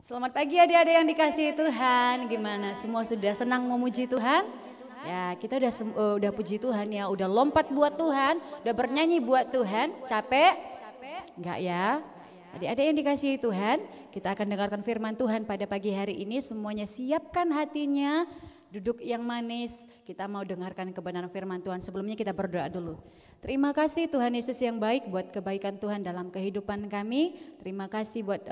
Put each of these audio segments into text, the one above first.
Selamat pagi adik-adik yang dikasihi Tuhan. Gimana? Semua sudah senang memuji Tuhan? Ya, kita udah puji Tuhan ya, udah lompat buat Tuhan, udah bernyanyi buat Tuhan. Capek? Enggak ya? Adik-adik yang dikasihi Tuhan, kita akan dengarkan firman Tuhan pada pagi hari ini. Semuanya siapkan hatinya, duduk yang manis. Kita mau dengarkan kebenaran firman Tuhan. Sebelumnya kita berdoa dulu. Terima kasih Tuhan Yesus yang baik buat kebaikan Tuhan dalam kehidupan kami. Terima kasih buat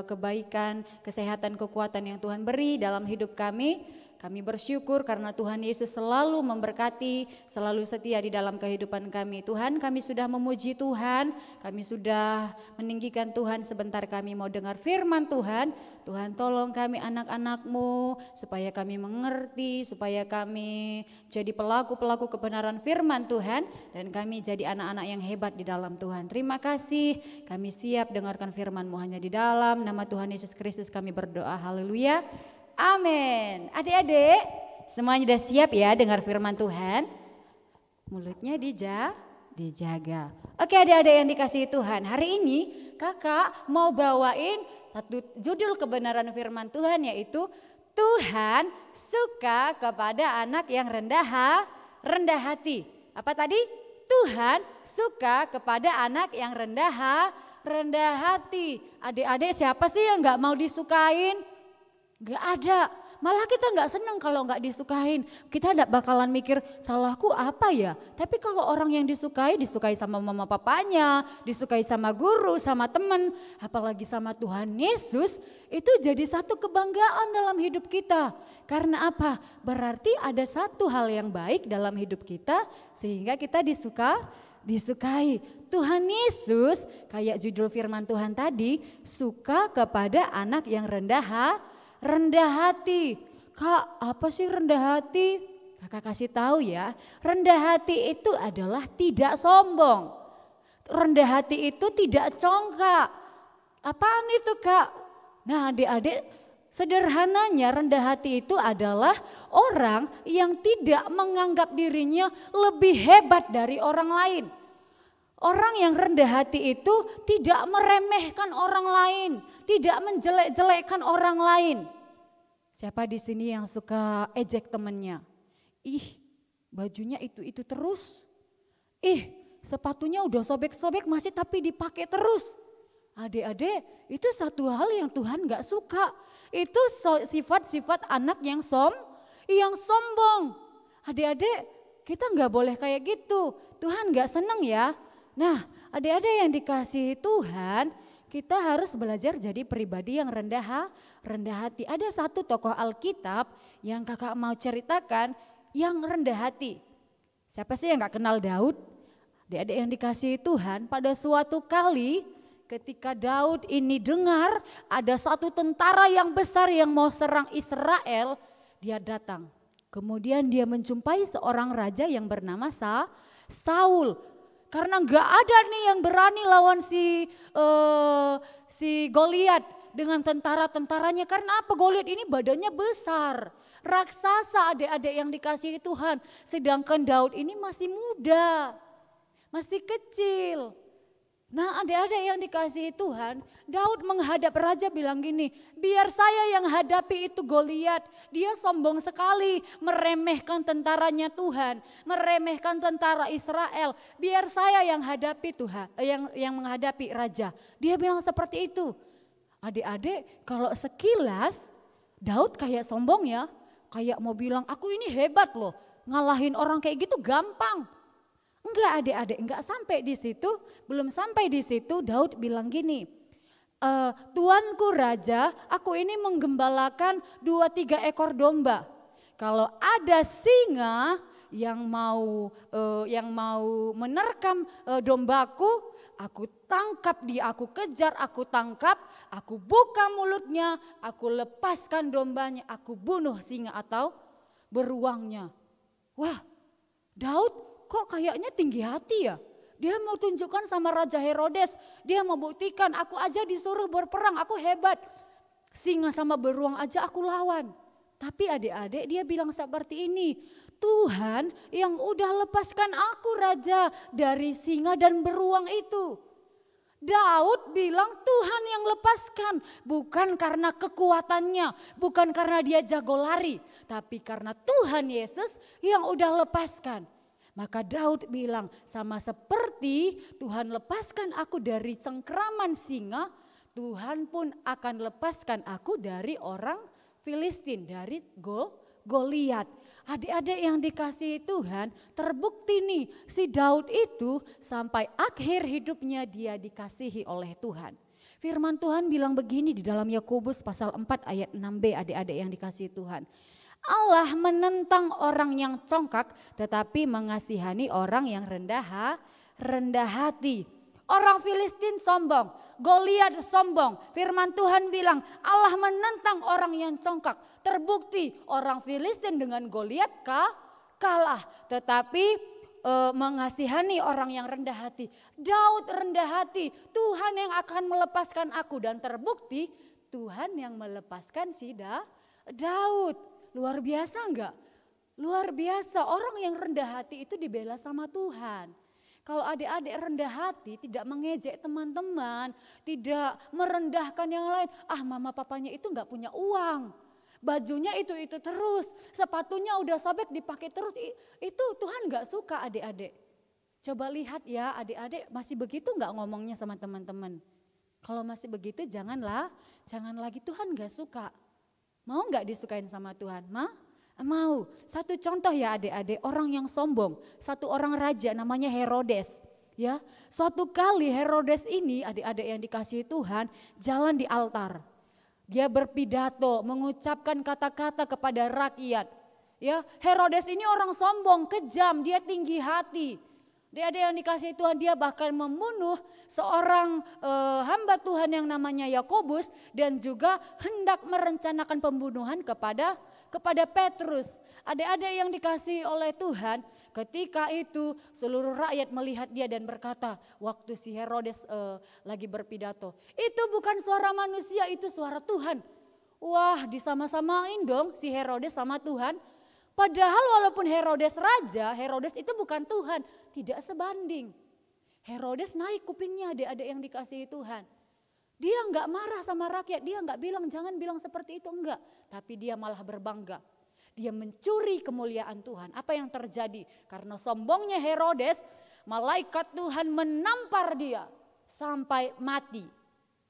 kebaikan, kesehatan, kekuatan yang Tuhan beri dalam hidup kami. Kami bersyukur karena Tuhan Yesus selalu memberkati, selalu setia di dalam kehidupan kami. Tuhan, kami sudah memuji Tuhan, kami sudah meninggikan Tuhan. Sebentar kami mau dengar firman Tuhan. Tuhan tolong kami anak-anak-Mu supaya kami mengerti, supaya kami jadi pelaku-pelaku kebenaran firman Tuhan. Dan kami jadi anak-anak yang hebat di dalam Tuhan. Terima kasih, kami siap dengarkan firman-Mu hanya di dalam nama Tuhan Yesus Kristus kami berdoa. Haleluya. Amin. Adik-adik, semuanya sudah siap ya dengar firman Tuhan? Mulutnya dijaga. Oke adik-adik yang dikasihi Tuhan, hari ini kakak mau bawain satu judul kebenaran firman Tuhan, yaitu Tuhan suka kepada anak yang rendah hati. Apa tadi? Tuhan suka kepada anak yang rendah hati. Adik-adik, siapa sih yang gak mau disukain? Gak ada, malah kita gak senang kalau gak disukain. Kita gak bakalan mikir salahku apa ya. Tapi kalau orang yang disukai sama mama papanya, disukai sama guru, sama teman, apalagi sama Tuhan Yesus, itu jadi satu kebanggaan dalam hidup kita. Karena apa? Berarti ada satu hal yang baik dalam hidup kita sehingga kita disukai. Tuhan Yesus, kayak judul firman Tuhan tadi, suka kepada anak yang rendah hati. Kak, apa sih rendah hati? Kakak kasih tahu ya, rendah hati itu adalah tidak sombong. Rendah hati itu tidak congkak. Apaan itu Kak? Nah adik-adik, sederhananya rendah hati itu adalah orang yang tidak menganggap dirinya lebih hebat dari orang lain. Orang yang rendah hati itu tidak meremehkan orang lain, tidak menjelek-jelekkan orang lain. Siapa di sini yang suka ejek temennya? Ih, bajunya itu terus. Ih, sepatunya udah sobek-sobek masih tapi dipakai terus. Adik-adik, itu satu hal yang Tuhan gak suka. Itu sifat-sifat anak yang sombong. Adik-adik, kita gak boleh kayak gitu. Tuhan gak seneng ya. Nah, adik-adik yang dikasihi Tuhan, kita harus belajar jadi pribadi yang rendah hati. Ada satu tokoh Alkitab yang kakak mau ceritakan yang rendah hati. Siapa sih yang gak kenal Daud? Adik-adik yang dikasihi Tuhan, pada suatu kali ketika Daud ini dengar ada satu tentara yang besar yang mau serang Israel, dia datang. Kemudian dia menjumpai seorang raja yang bernama Saul. Karena gak ada nih yang berani lawan si Goliat dengan tentara-tentaranya. Karena apa? Goliat ini badannya besar, raksasa adik-adik yang dikasihi Tuhan. Sedangkan Daud ini masih muda, masih kecil. Nah adik-adik yang dikasihi Tuhan, Daud menghadap raja bilang gini, biar saya yang hadapi itu Goliat. Dia sombong sekali, meremehkan tentaranya Tuhan, meremehkan tentara Israel. Biar saya yang hadapi Tuhan, yang menghadapi raja. Dia bilang seperti itu. Adik-adik, kalau sekilas Daud kayak sombong ya, kayak mau bilang aku ini hebat loh, ngalahin orang kayak gitu gampang. Enggak adik-adik, enggak sampai di situ, belum sampai di situ Daud bilang gini, Tuanku Raja, aku ini menggembalakan 2-3 ekor domba. Kalau ada singa yang mau menerkam dombaku, aku tangkap dia, aku kejar, aku tangkap, aku buka mulutnya, aku lepaskan dombanya, aku bunuh singa atau beruangnya. Wah, Daud kok kayaknya tinggi hati ya? Dia mau tunjukkan sama Raja Herodes, dia mau buktikan aku aja disuruh berperang, aku hebat. Singa sama beruang aja aku lawan. Tapi adik-adik dia bilang seperti ini, Tuhan yang udah lepaskan aku Raja dari singa dan beruang itu. Daud bilang Tuhan yang lepaskan, bukan karena kekuatannya, bukan karena dia jago lari, tapi karena Tuhan Yesus yang udah lepaskan. Maka Daud bilang, sama seperti Tuhan lepaskan aku dari cengkraman singa, Tuhan pun akan lepaskan aku dari orang Filistin, dari Goliat. Adik-adik yang dikasihi Tuhan, terbukti nih si Daud itu sampai akhir hidupnya dia dikasihi oleh Tuhan. Firman Tuhan bilang begini di dalam Yakobus pasal 4 ayat 6b, adik-adik yang dikasihi Tuhan. Allah menentang orang yang congkak tetapi mengasihani orang yang rendah hati. Orang Filistin sombong, Goliat sombong. Firman Tuhan bilang Allah menentang orang yang congkak. Terbukti orang Filistin dengan Goliat kalah. Tetapi mengasihani orang yang rendah hati. Daud rendah hati, Tuhan yang akan melepaskan aku. Dan terbukti Tuhan yang melepaskan si Daud. Luar biasa enggak? Luar biasa, orang yang rendah hati itu dibela sama Tuhan. Kalau adik-adik rendah hati, tidak mengejek teman-teman, tidak merendahkan yang lain. Mama papanya itu enggak punya uang. Bajunya itu terus, sepatunya udah sobek dipakai terus. Itu Tuhan enggak suka adik-adik. Coba lihat ya adik-adik, masih begitu enggak ngomongnya sama teman-teman. Kalau masih begitu jangan lagi, Tuhan enggak suka. Mau enggak disukain sama Tuhan? Mau. Satu contoh ya adik-adik, orang yang sombong, satu orang raja namanya Herodes. Ya, suatu kali Herodes ini adik-adik yang dikasihi Tuhan jalan di altar. Dia berpidato, mengucapkan kata-kata kepada rakyat. Ya, Herodes ini orang sombong, kejam, dia tinggi hati. Adik-adik yang dikasihi Tuhan, dia bahkan membunuh seorang hamba Tuhan yang namanya Yakobus dan juga hendak merencanakan pembunuhan kepada Petrus. Adik-adik yang dikasihi oleh Tuhan, ketika itu seluruh rakyat melihat dia dan berkata, waktu si Herodes lagi berpidato, itu bukan suara manusia, itu suara Tuhan. Wah, disama-samain dong si Herodes sama Tuhan. Padahal walaupun Herodes raja, Herodes itu bukan Tuhan, tidak sebanding. Herodes naik kupingnya adik-adik yang dikasihi Tuhan. Dia enggak marah sama rakyat, dia enggak bilang jangan bilang seperti itu, enggak. Tapi dia malah berbangga. Dia mencuri kemuliaan Tuhan. Apa yang terjadi? Karena sombongnya Herodes, malaikat Tuhan menampar dia sampai mati.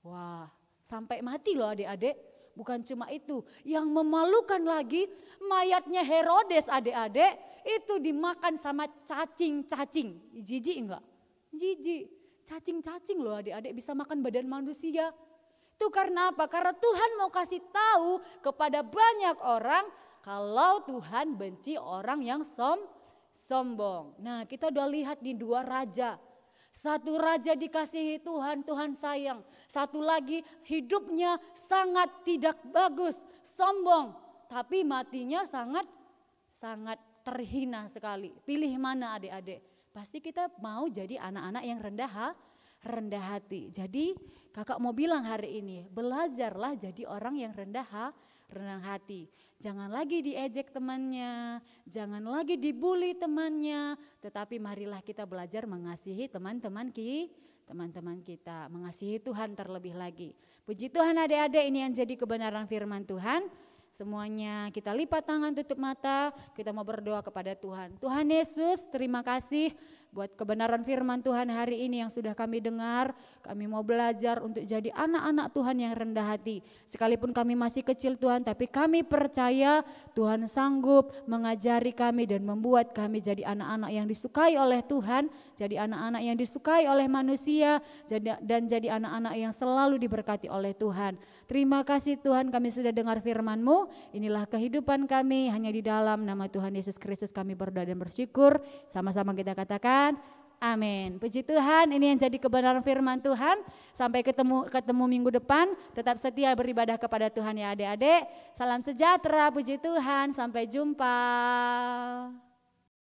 Wah, sampai mati loh adik-adik. Bukan cuma itu, yang memalukan lagi mayatnya Herodes adik-adik itu dimakan sama cacing-cacing. Jijik enggak? Jijik. Cacing-cacing loh adik-adik bisa makan badan manusia. Itu karena apa? Karena Tuhan mau kasih tahu kepada banyak orang kalau Tuhan benci orang yang sombong. Nah, kita udah lihat di dua raja. Satu raja dikasihi Tuhan, Tuhan sayang. Satu lagi hidupnya sangat tidak bagus, sombong. Tapi matinya sangat terhina sekali. Pilih mana adik-adik? Pasti kita mau jadi anak-anak yang rendah hati. Jadi kakak mau bilang hari ini, belajarlah jadi orang yang rendah hati. Jangan lagi diejek temannya, jangan lagi dibully temannya, tetapi marilah kita belajar mengasihi teman-teman kita, mengasihi Tuhan terlebih lagi. Puji Tuhan adik-adik, ini yang jadi kebenaran firman Tuhan. Semuanya kita lipat tangan, tutup mata, kita mau berdoa kepada Tuhan. Tuhan Yesus, terima kasih buat kebenaran firman Tuhan hari ini yang sudah kami dengar. Kami mau belajar untuk jadi anak-anak Tuhan yang rendah hati. Sekalipun kami masih kecil Tuhan, tapi kami percaya Tuhan sanggup mengajari kami dan membuat kami jadi anak-anak yang disukai oleh Tuhan, jadi anak-anak yang disukai oleh manusia, dan jadi anak-anak yang selalu diberkati oleh Tuhan. Terima kasih Tuhan, kami sudah dengar firman-Mu. Inilah kehidupan kami, hanya di dalam nama Tuhan Yesus Kristus kami berdoa dan bersyukur. Sama-sama kita katakan amin. Puji Tuhan, ini yang jadi kebenaran firman Tuhan. Sampai ketemu minggu depan. Tetap setia beribadah kepada Tuhan ya adik-adik. Salam sejahtera, puji Tuhan, sampai jumpa.